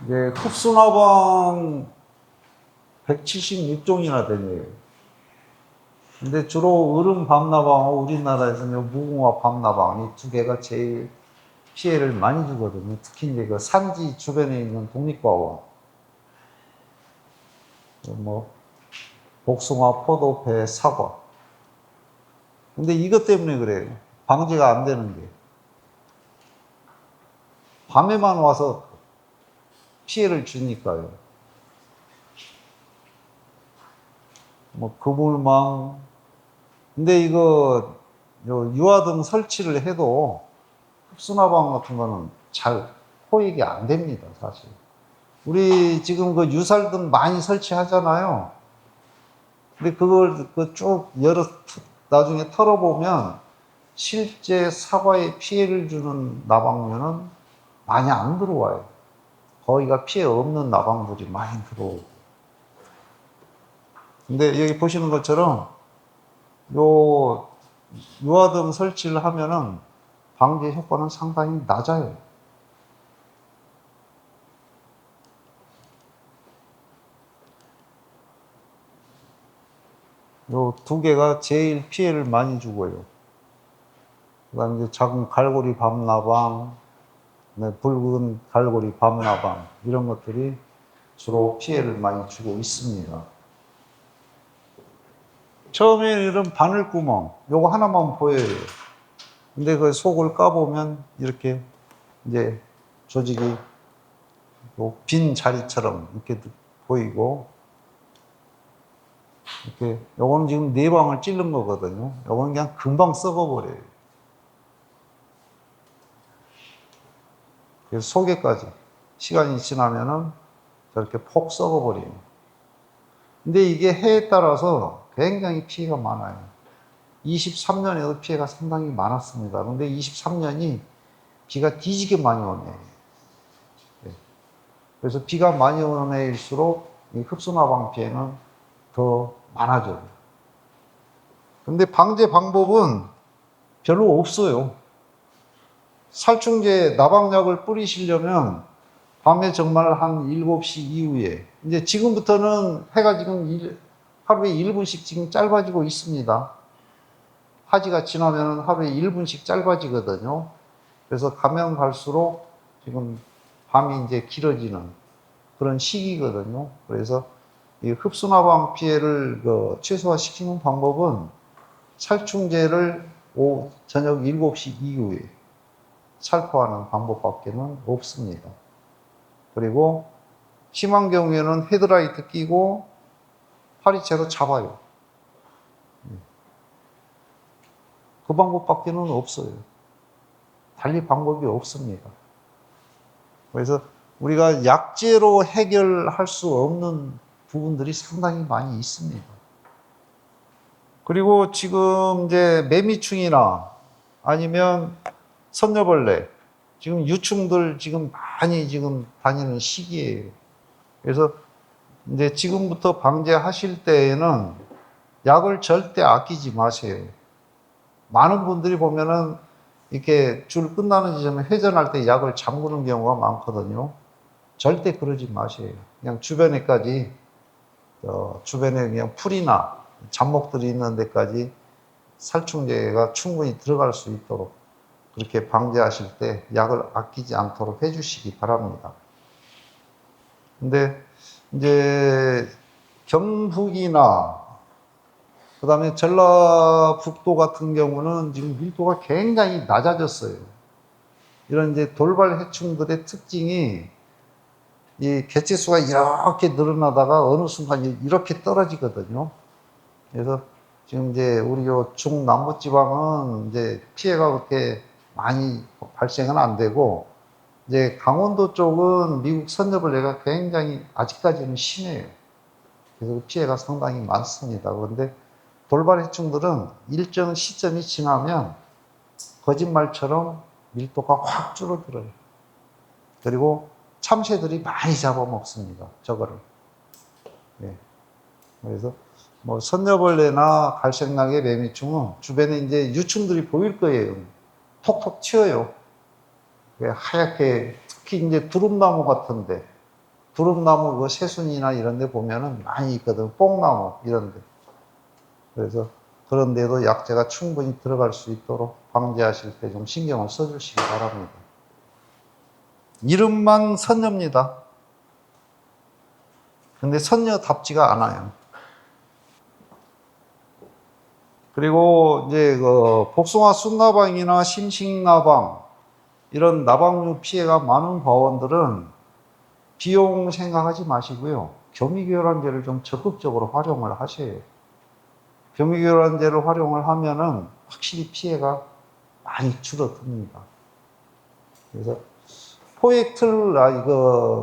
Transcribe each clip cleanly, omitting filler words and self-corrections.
이제 흡수나방 176종이나 되네요. 근데 주로 얼음 밤나방하고 우리나라에서는 무궁화 밤나방 이 두 개가 제일 피해를 많이 주거든요. 특히 이제 그 산지 주변에 있는 독립과원, 뭐 복숭아, 포도배, 사과. 근데 이것 때문에 그래요. 방제가 안 되는 게. 밤에만 와서 피해를 주니까요. 뭐 그물망. 근데 이거 유화등 설치를 해도 흡수나방 같은 거는 잘 포획이 안 됩니다, 사실. 우리 지금 그 유살등 많이 설치하잖아요. 근데 그걸 쭉 나중에 털어보면 실제 사과에 피해를 주는 나방류는 많이 안 들어와요. 거기가 피해 없는 나방들이 많이 들어오고. 근데 여기 보시는 것처럼 요 유화등 설치를 하면은 방제 효과는 상당히 낮아요. 요 두 개가 제일 피해를 많이 주고요. 그 다음에 이제 작은 갈고리 밤나방, 붉은 갈고리 밤나방, 이런 것들이 주로 피해를 많이 주고 있습니다. 처음에는 이런 바늘구멍, 요거 하나만 보여요. 근데 그 속을 까보면 이렇게 이제 조직이 빈 자리처럼 이렇게 보이고, 이렇게, 요거는 지금 네 방을 찌른 거거든요. 요거는 그냥 금방 썩어버려요. 그래서 속에까지 시간이 지나면은 저렇게 폭 썩어버려요. 근데 이게 해에 따라서 굉장히 피해가 많아요. 23년에도 피해가 상당히 많았습니다. 근데 23년이 비가 뒤지게 많이 오네. 그래서 비가 많이 오는 해일수록 이 흡수나방 피해는 더 많아져요. 근데 방제 방법은 별로 없어요. 살충제 나방약을 뿌리시려면 밤에 정말 한 7시 이후에, 이제 지금부터는 해가 지금 하루에 1분씩 지금 짧아지고 있습니다. 하지가 지나면 하루에 1분씩 짧아지거든요. 그래서 가면 갈수록 지금 밤이 이제 길어지는 그런 시기거든요. 그래서 이 흡수나방 피해를 최소화시키는 방법은 살충제를 저녁 7시 이후에 살포하는 방법밖에는 없습니다. 그리고 심한 경우에는 헤드라이트 끼고 파리채로 잡아요. 그 방법밖에는 없어요. 달리 방법이 없습니다. 그래서 우리가 약제로 해결할 수 없는 부분들이 상당히 많이 있습니다. 그리고 지금 이제 매미충이나 아니면 선녀벌레, 지금 유충들 지금 많이 지금 다니는 시기예요. 그래서 이제 지금부터 방제하실 때에는 약을 절대 아끼지 마세요. 많은 분들이 보면은 이렇게 줄 끝나는 지점에 회전할 때 약을 잠그는 경우가 많거든요. 절대 그러지 마세요. 그냥 주변에까지, 주변에 그냥 풀이나 잡목들이 있는 데까지 살충제가 충분히 들어갈 수 있도록 그렇게 방제하실 때 약을 아끼지 않도록 해주시기 바랍니다. 근데 이제 경북이나 그 다음에 전라북도 같은 경우는 지금 밀도가 굉장히 낮아졌어요. 이런 이제 돌발 해충들의 특징이 이 개체수가 이렇게 늘어나다가 어느 순간 이렇게 떨어지거든요. 그래서 지금 이제 우리 요 중남부 지방은 이제 피해가 그렇게 많이 발생은 안 되고, 이제 강원도 쪽은 미국 선녀벌레가 굉장히 아직까지는 심해요. 그래서 피해가 상당히 많습니다. 그런데 돌발 해충들은 일정 시점이 지나면 거짓말처럼 밀도가 확 줄어들어요. 그리고 참새들이 많이 잡아먹습니다. 저거를. 예. 그래서 뭐 선녀벌레나 갈색나게 매미충은 주변에 이제 유충들이 보일 거예요. 톡톡 튀어요. 하얗게, 특히 이제 두릅나무 같은데 두릅나무 그 새순이나 이런 데 보면은 많이 있거든. 뽕나무 이런 데. 그래서 그런 데도 약재가 충분히 들어갈 수 있도록 방제하실 때 좀 신경을 써주시기 바랍니다. 이름만 선녀입니다. 근데 선녀답지가 않아요. 그리고 이제 그 복숭아 쑥나방이나 심식나방 이런 나방류 피해가 많은 과원들은 비용 생각하지 마시고요. 교미교란제를 좀 적극적으로 활용을 하셔요. 교미교란제를 활용을 하면은 확실히 피해가 많이 줄어듭니다. 그래서 포획틀,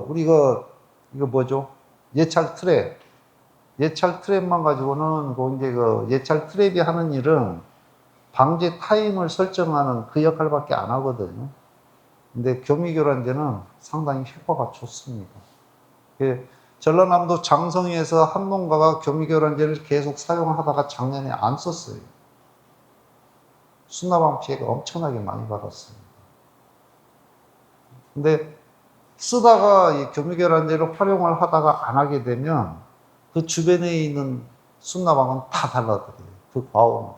우리 이거 뭐죠? 예찰 트랩. 예찰 트랩만 가지고는 이제 예찰 트랩이 하는 일은 방제 타임을 설정하는 그 역할밖에 안 하거든요. 근데 교미교란제는 상당히 효과가 좋습니다. 전라남도 장성에서 한 농가가 교미교란제를 계속 사용하다가 작년에 안 썼어요. 수나방 피해가 엄청나게 많이 받았습니다. 근데 쓰다가 이 교미교란제를 활용을 하다가 안 하게 되면 그 주변에 있는 수나방은 다 달라들어요. 그 과원.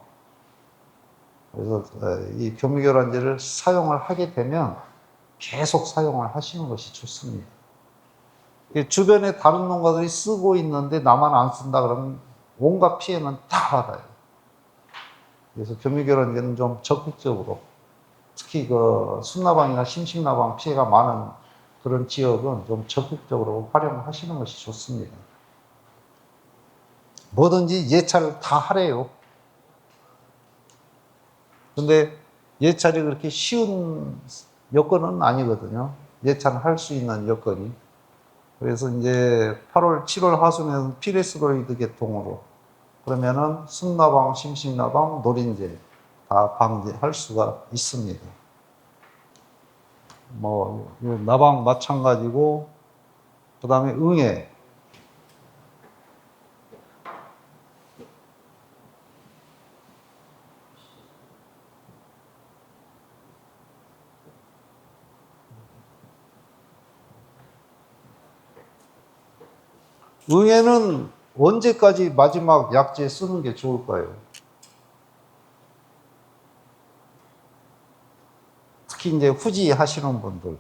그래서 이 교미교란제를 사용을 하게 되면 계속 사용을 하시는 것이 좋습니다. 주변에 다른 농가들이 쓰고 있는데 나만 안 쓴다 그러면 온갖 피해는 다 받아요. 그래서 교미교란제는 좀 적극적으로 특히 그 순나방이나 심식나방 피해가 많은 그런 지역은 좀 적극적으로 활용하시는 것이 좋습니다. 뭐든지 예찰을 다 하래요. 근데 예찰이 그렇게 쉬운 여건은 아니거든요. 예찰을 할 수 있는 여건이. 그래서 이제 8월, 7월 하순에는 피레스로이드 계통으로 그러면은 순나방, 심식나방, 노린재 다 방제할 수가 있습니다. 뭐 나방 마찬가지고 그 다음에 응애. 응애는 언제까지 마지막 약재 쓰는 게 좋을까요? 특히 이제 후지 하시는 분들.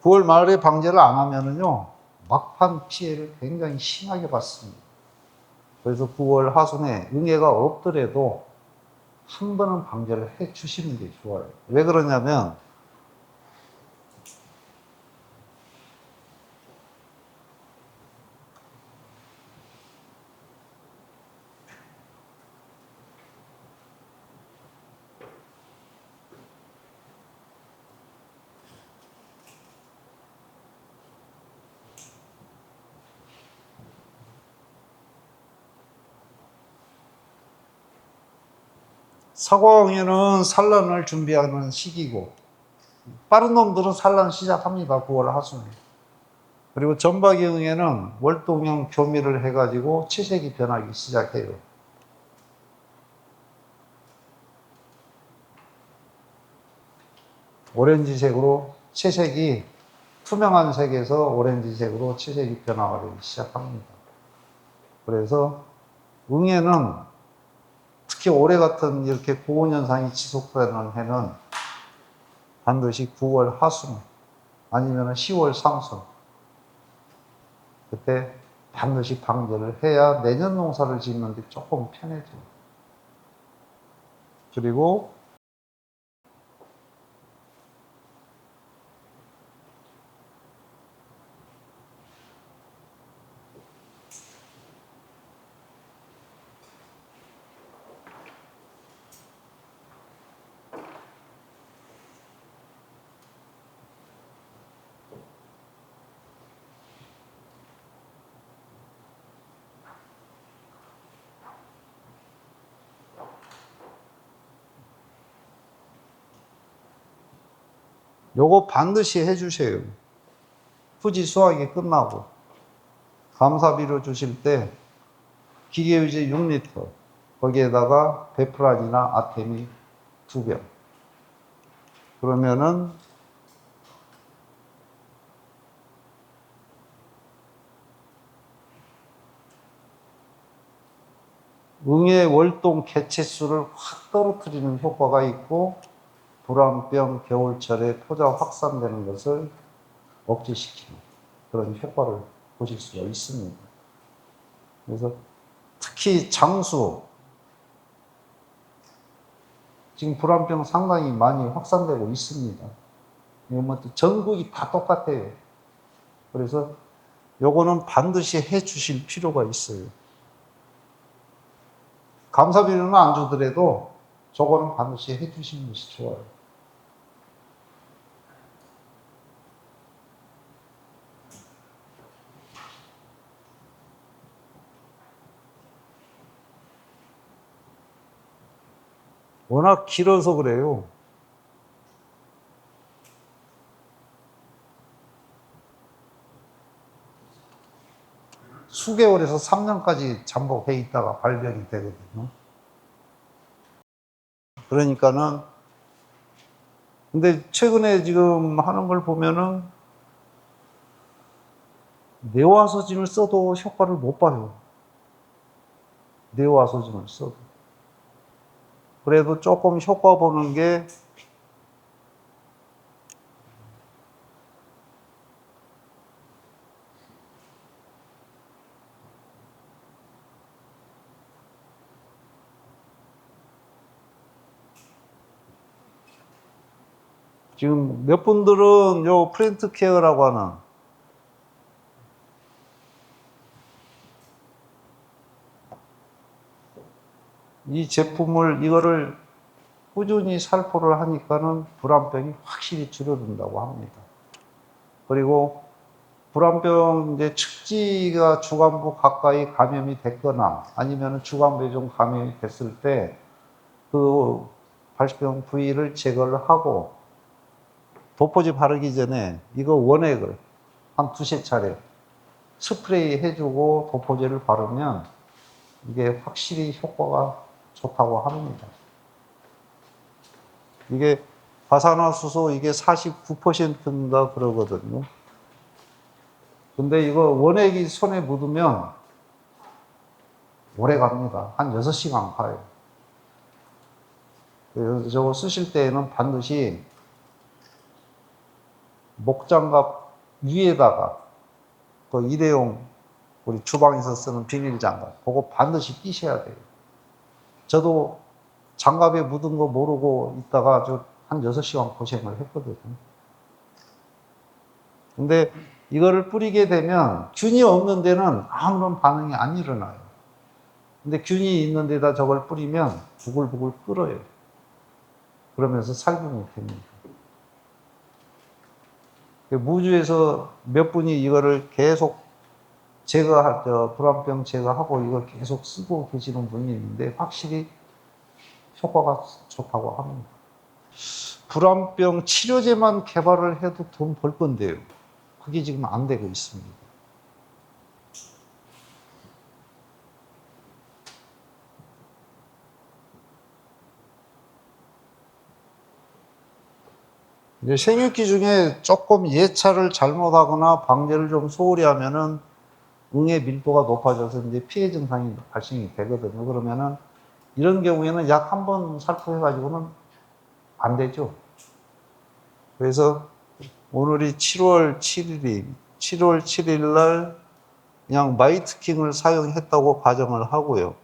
9월 말에 방제를 안 하면은요, 막판 피해를 굉장히 심하게 받습니다. 그래서 9월 하순에 응애가 없더라도 한 번은 방제를 해 주시는 게 좋아요. 왜 그러냐면, 사과응애는 산란을 준비하는 시기고, 빠른 놈들은 산란 시작합니다. 9월 하순에. 그리고 전박이응애는 월동형 교미를 해가지고 채색이 변하기 시작해요. 오렌지색으로 채색이 투명한 색에서 오렌지색으로 채색이 변화가 되기 시작합니다. 그래서 응애는 특히 올해 같은 이렇게 고온현상이 지속되는 해는 반드시 9월 하순 아니면 10월 상순 그때 반드시 방제를 해야 내년 농사를 짓는 데 조금 편해져요. 그리고 요거 반드시 해주세요. 후지 수확이 끝나고 감사비료 주실 때 기계유제 6리터 거기에다가 베프란이나 아테미 2병 그러면은 응의 월동 개체수를 확 떨어뜨리는 효과가 있고 불안병 겨울철에 토자 확산되는 것을 억제시키는 그런 효과를 보실 수가 있습니다. 그래서 특히 장수 지금 불안병 상당히 많이 확산되고 있습니다. 전국이 다 똑같아요. 그래서 요거는 반드시 해 주실 필요가 있어요. 감사비료는 안 주더라도 저거는 반드시 해 주시는 것이 좋아요. 워낙 길어서 그래요. 수개월에서 3년까지 잠복해 있다가 발병이 되거든요. 그러니까는 근데 최근에 지금 하는 걸 보면은 네오아소진을 써도 효과를 못 봐요. 네오아소진을 써도. 그래도 조금 효과 보는 게 지금 몇 분들은 요 프렌트 케어라고 하는 이 제품을 이거를 꾸준히 살포를 하니까는 불안병이 확실히 줄어든다고 합니다. 그리고 불안병 이제 측지가 주관부 가까이 감염이 됐거나 아니면 주관부에 좀 감염이 됐을 때 그 발병 부위를 제거를 하고 도포지 바르기 전에 이거 원액을 한 두세 차례 스프레이 해주고 도포제를 바르면 이게 확실히 효과가 좋다고 합니다. 이게 과산화수소 이게 49%인가 그러거든요. 근데 이거 원액이 손에 묻으면 오래 갑니다. 한 6시간 가요. 그래서 저거 쓰실 때에는 반드시 목장갑 위에다가 그 일회용 우리 주방에서 쓰는 비닐장갑 그거 반드시 끼셔야 돼요. 저도 장갑에 묻은 거 모르고 있다가 한 6시간 고생을 했거든요. 근데 이거를 뿌리게 되면 균이 없는 데는 아무런 반응이 안 일어나요. 근데 균이 있는 데다 저걸 뿌리면 부글부글 끓어요. 그러면서 살균이 됩니다. 무주에서 몇 분이 이거를 계속 불안병 제거하고 이걸 계속 쓰고 계시는 분이 있는데 확실히 효과가 좋다고 합니다. 불안병 치료제만 개발을 해도 돈 벌 건데요. 그게 지금 안 되고 있습니다. 이제 생육기 중에 조금 예찰을 잘못하거나 방제를 좀 소홀히 하면은 응의 밀도가 높아져서 이제 피해 증상이 발생이 되거든요. 그러면은 이런 경우에는 약 한 번 살포해가지고는 안 되죠. 그래서 오늘이 7월 7일이 7월 7일 날 그냥 마이트킹을 사용했다고 가정을 하고요.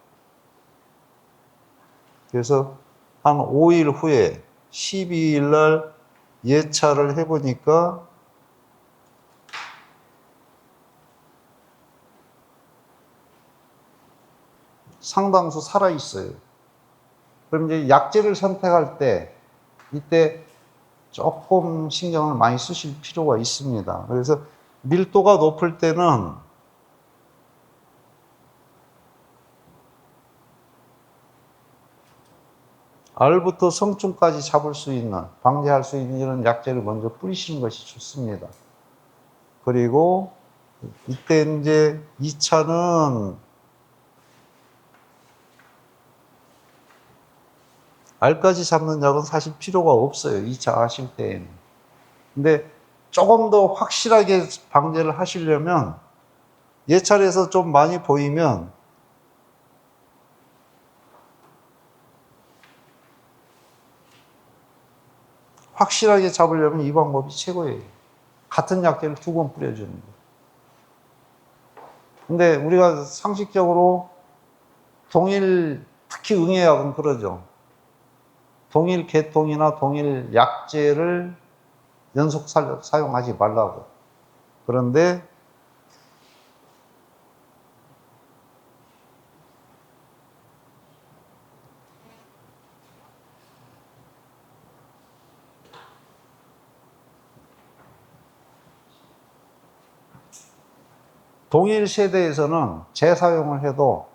그래서 한 5일 후에 12일 날 예찰을 해보니까 상당수 살아있어요. 그럼 이제 약제를 선택할 때 이때 조금 신경을 많이 쓰실 필요가 있습니다. 그래서 밀도가 높을 때는 알부터 성충까지 잡을 수 있는, 방지할 수 있는 이런 약제를 먼저 뿌리시는 것이 좋습니다. 그리고 이때 이제 2차는 알까지 잡는 약은 사실 필요가 없어요. 2차 하실 때에는. 근데 조금 더 확실하게 방제를 하시려면 예찰에서 좀 많이 보이면 확실하게 잡으려면 이 방법이 최고예요. 같은 약재를 2번 뿌려주는 거예요. 근데 우리가 상식적으로 특히 응애약은 그러죠. 동일 계통이나 동일 약재를 연속 사용하지 말라고. 그런데 동일 세대에서는 재사용을 해도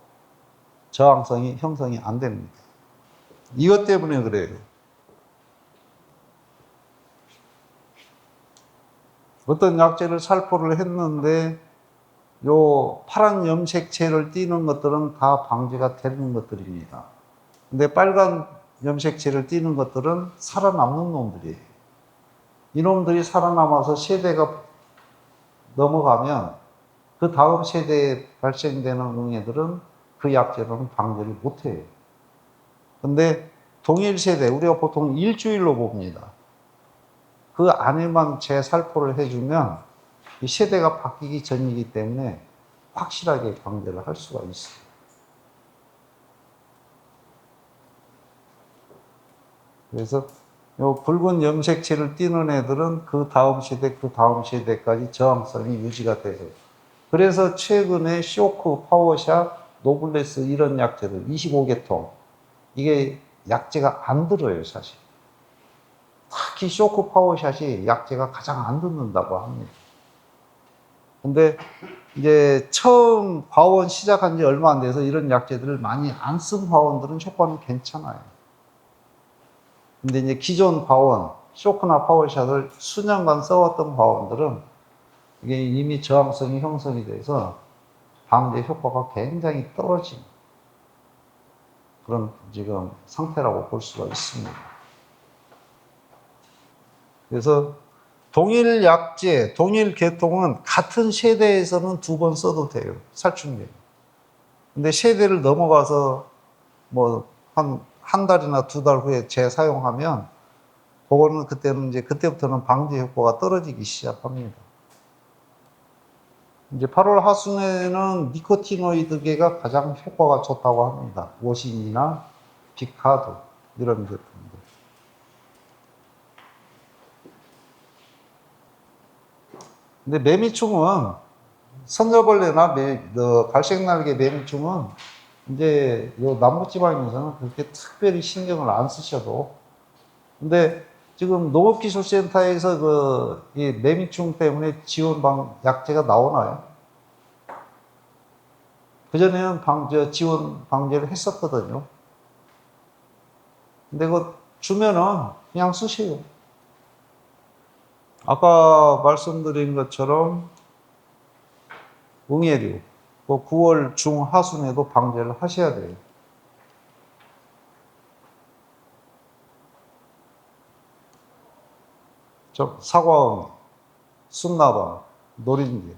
저항성이 형성이 안 됩니다. 이것 때문에 그래요. 어떤 약재를 살포를 했는데 요 파란 염색체를 띠는 것들은 다 방제가 되는 것들입니다. 근데 빨간 염색체를 띠는 것들은 살아남는 놈들이에요. 이놈들이 살아남아서 세대가 넘어가면 그 다음 세대에 발생되는 응애들은 그 약재로는 방제를 못해요. 근데 동일 세대, 우리가 보통 일주일로 봅니다. 그 안에만 재살포를 해주면 이 세대가 바뀌기 전이기 때문에 확실하게 방제를 할 수가 있어요. 그래서 요 붉은 염색체를 띠는 애들은 그 다음 세대까지 저항성이 유지가 돼요. 그래서 최근에 쇼크, 파워샷, 노블레스 이런 약재들 25개통 이게 약재가 안 들어요, 사실. 특히 쇼크 파워샷이 약재가 가장 안 듣는다고 합니다. 근데 이제 처음 과원 시작한 지 얼마 안 돼서 이런 약재들을 많이 안 쓴 과원들은 효과는 괜찮아요. 근데 이제 기존 과원, 쇼크나 파워샷을 수년간 써왔던 과원들은 이게 이미 저항성이 형성이 돼서 방제 효과가 굉장히 떨어진 그런 지금 상태라고 볼 수가 있습니다. 그래서 동일 약재, 동일 계통은 같은 세대에서는 2번 써도 돼요. 살충제는. 근데 세대를 넘어가서 뭐 한 달이나 2달 후에 재사용하면 그거는 그때부터는 방제 효과가 떨어지기 시작합니다. 이제 8월 하순에는 니코티노이드계가 가장 효과가 좋다고 합니다. 오신이나 비카드 이런 제품들. 근데 매미충은 선녀벌레나 갈색날개 매미충은 이제 요 남부지방에서는 그렇게 특별히 신경을 안 쓰셔도 근데 지금 농업기술센터에서 이 매미충 때문에 약재가 나오나요? 그전에는 지원 방제를 했었거든요. 근데 주면은 그냥 쓰세요. 아까 말씀드린 것처럼 응애류, 9월 중하순에도 방제를 하셔야 돼요. 사과응, 순나방, 노린재.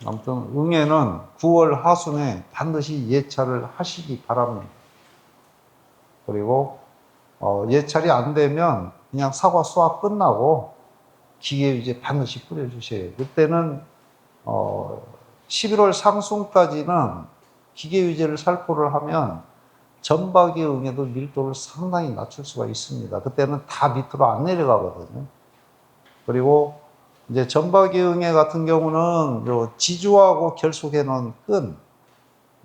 아무튼 응애는 9월 하순에 반드시 예찰을 하시기 바랍니다. 그리고 예찰이 안 되면 그냥 사과 수확 끝나고 기계유제 반드시 뿌려주세요. 그때는 11월 상순까지는 기계유제를 살포를 하면 전박이 응애도 밀도를 상당히 낮출 수가 있습니다. 그때는 다 밑으로 안 내려가거든요. 그리고 이제 전박이 응애 같은 경우는 요 지주하고 결속해 놓은 끈,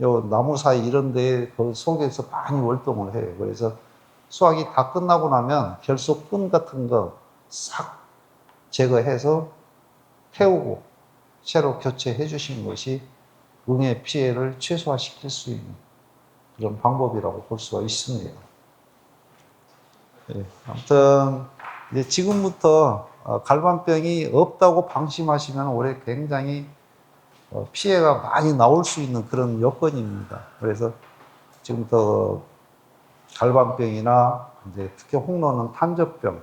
요 나무 사이 이런 데 그 속에서 많이 월동을 해요. 그래서 수확이 다 끝나고 나면 결속 끈 같은 거 싹 제거해서 태우고 새로 교체해 주시는 것이 응애 피해를 최소화시킬 수 있는 그런 방법이라고 볼 수가 있습니다. 예, 아무튼 이제 지금부터 갈반병이 없다고 방심하시면 올해 굉장히 피해가 많이 나올 수 있는 그런 여건입니다. 그래서 지금부터 갈반병이나 이제 특히 홍로는 탄저병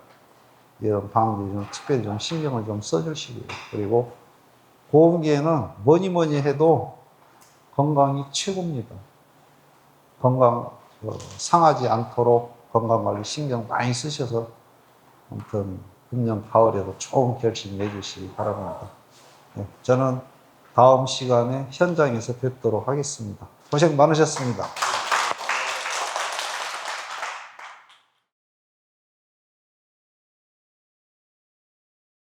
이런 방지 좀 특별히 좀 신경을 좀 써주시고요. 그리고 고온기에는 뭐니 해도 건강이 최고입니다. 건강 상하지 않도록 건강관리 신경 많이 쓰셔서 아무튼 금년 가을에도 좋은 결심 내주시기 바랍니다. 네, 저는 다음 시간에 현장에서 뵙도록 하겠습니다. 고생 많으셨습니다.